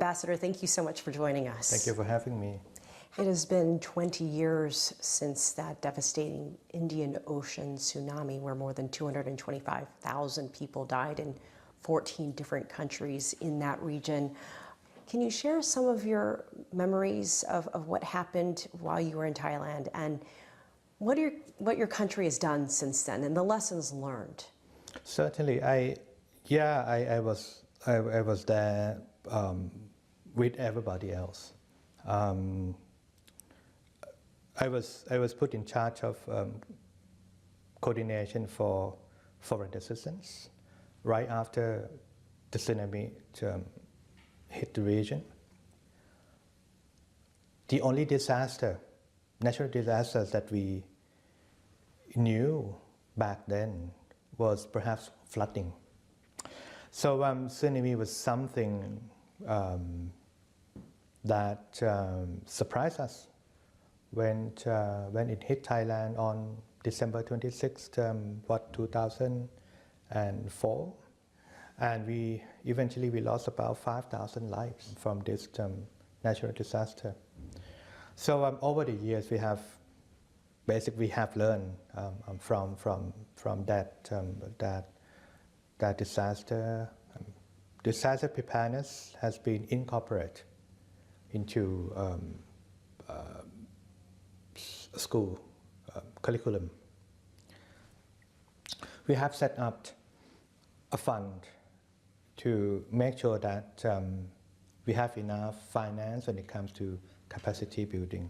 Ambassador, thank you so much for joining us. Thank you for having me. It has been 20 years since that devastating Indian Ocean tsunami where more than 225,000 people died in 14 different countries in that region. Can you share some of your memories of what happened while you were in Thailand and what your country has done since then and the lessons learned? Certainly, I was there with everybody else. I was put in charge of coordination for foreign assistance right after the tsunami hit the region. The only natural disasters that we knew back then was perhaps flooding. So tsunami was something that surprised us when it hit Thailand on December 26th, 2004, and we eventually lost about 5,000 lives from this natural disaster. So over the years we have learned from that disaster. Disaster preparedness has been incorporated into school curriculum. We have set up a fund to make sure that we have enough finance when it comes to capacity building,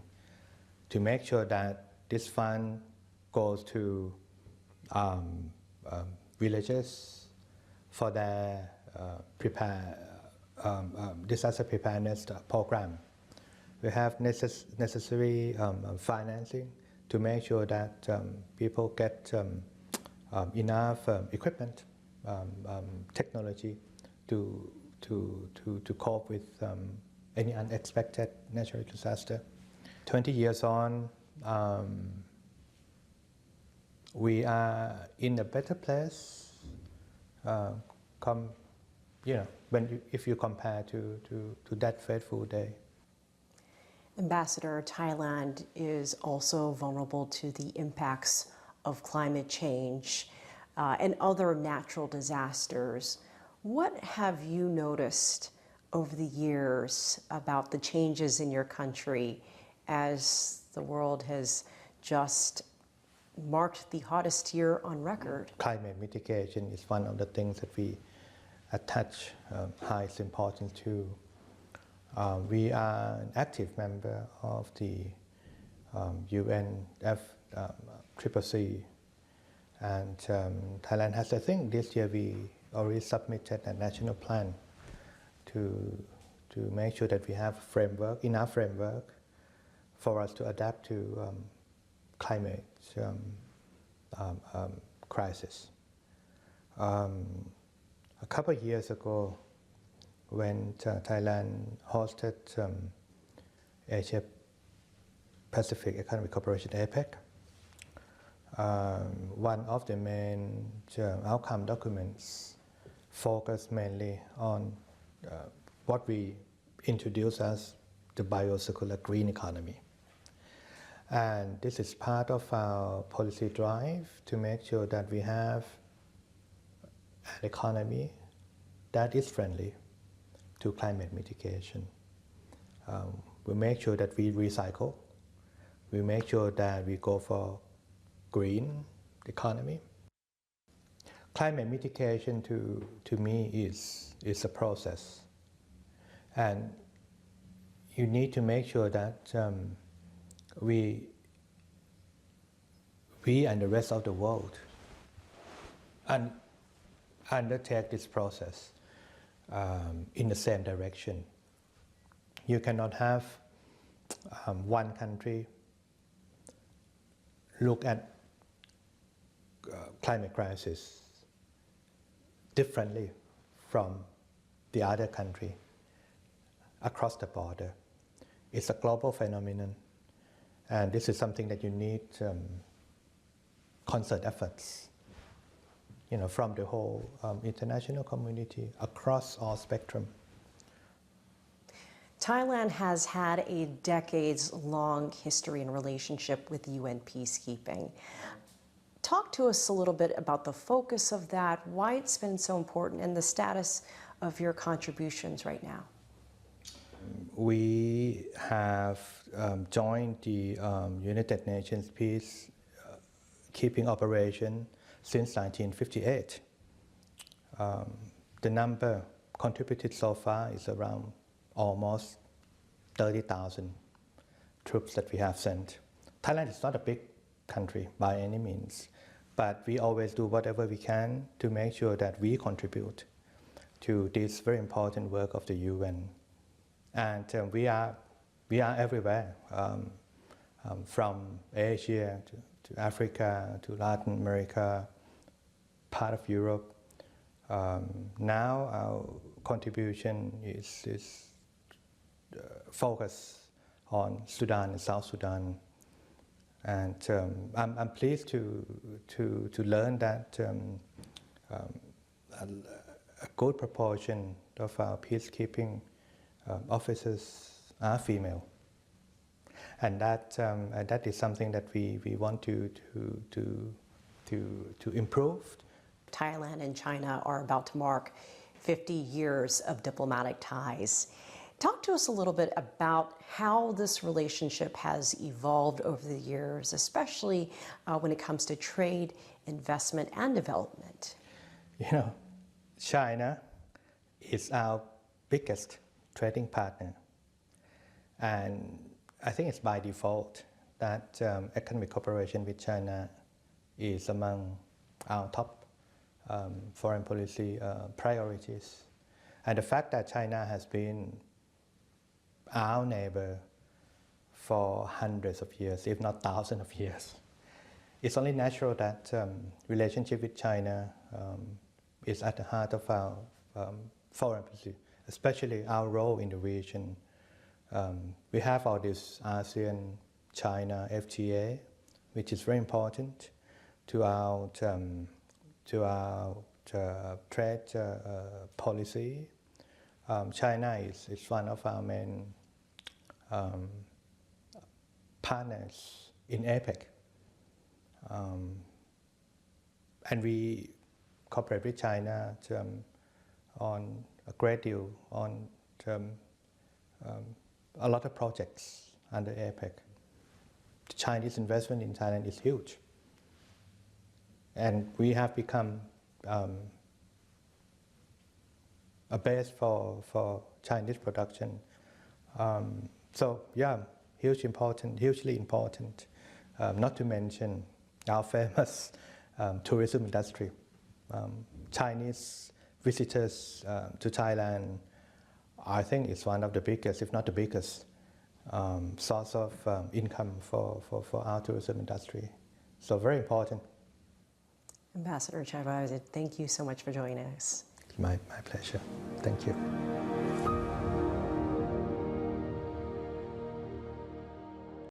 to make sure that this fund goes to villages for their disaster preparedness program. We have necessary financing to make sure that people get enough equipment, technology to cope with any unexpected natural disaster. 20 years on, we are in a better place. If you compare to that fateful day. Ambassador, Thailand is also vulnerable to the impacts of climate change and other natural disasters. What have you noticed over the years about the changes in your country as the world has just marked the hottest year on record? Climate mitigation is one of the things that we attach highest importance to. We are an active member of the UNFCCC, and Thailand has, I think this year we already submitted a national plan to make sure that we have enough framework for us to adapt to climate crisis. A couple of years ago, when Thailand hosted Asia Pacific Economic Cooperation (APEC), one of the main outcome documents focused mainly on what we introduce as the biocircular green economy. And this is part of our policy drive to make sure that we have an economy that is friendly to climate mitigation. We make sure that we recycle. We make sure that we go for green economy. Climate mitigation to me is a process. And you need to make sure that we and the rest of the world undertake this process in the same direction. You cannot have one country look at climate crisis differently from the other country across the border. It's a global phenomenon, and this is something that you need concerted efforts, from the whole international community across all spectrum. Thailand has had a decades-long history and relationship with UN peacekeeping. Talk to us a little bit about the focus of that, why it's been so important, and the status of your contributions right now. We have joined the United Nations peacekeeping operation since 1958. The number contributed so far is around almost 30,000 troops that we have sent. Thailand is not a big country by any means, but we always do whatever we can to make sure that we contribute to this very important work of the UN. And we are everywhere, from Asia to Africa to Latin America, part of Europe. Now our contribution is focused on Sudan and South Sudan, and I'm pleased to learn that a good proportion of our peacekeeping officers are female, and that is something that we want to improve. Thailand and China are about to mark 50 years of diplomatic ties. Talk to us a little bit about how this relationship has evolved over the years, especially when it comes to trade, investment, and development. You know, China is our biggest trading partner, and I think it's by default that economic cooperation with China is among our top foreign policy priorities. And the fact that China has been our neighbor for hundreds of years, if not thousands of years, it's only natural that relationship with China is at the heart of our foreign policy, especially our role in the region. We have all this ASEAN-China FTA, which is very important to our trade policy. China is one of our main partners in APEC. And we cooperate with China on a great deal on a lot of projects under APEC. The Chinese investment in Thailand is huge. And we have become a base for Chinese production. So yeah, hugely important. Not to mention our famous tourism industry. Chinese visitors to Thailand, I think it's one of the biggest, if not the biggest, source of income for our tourism industry. So very important. Ambassador Chaivaivid, thank you so much for joining us. My pleasure. Thank you.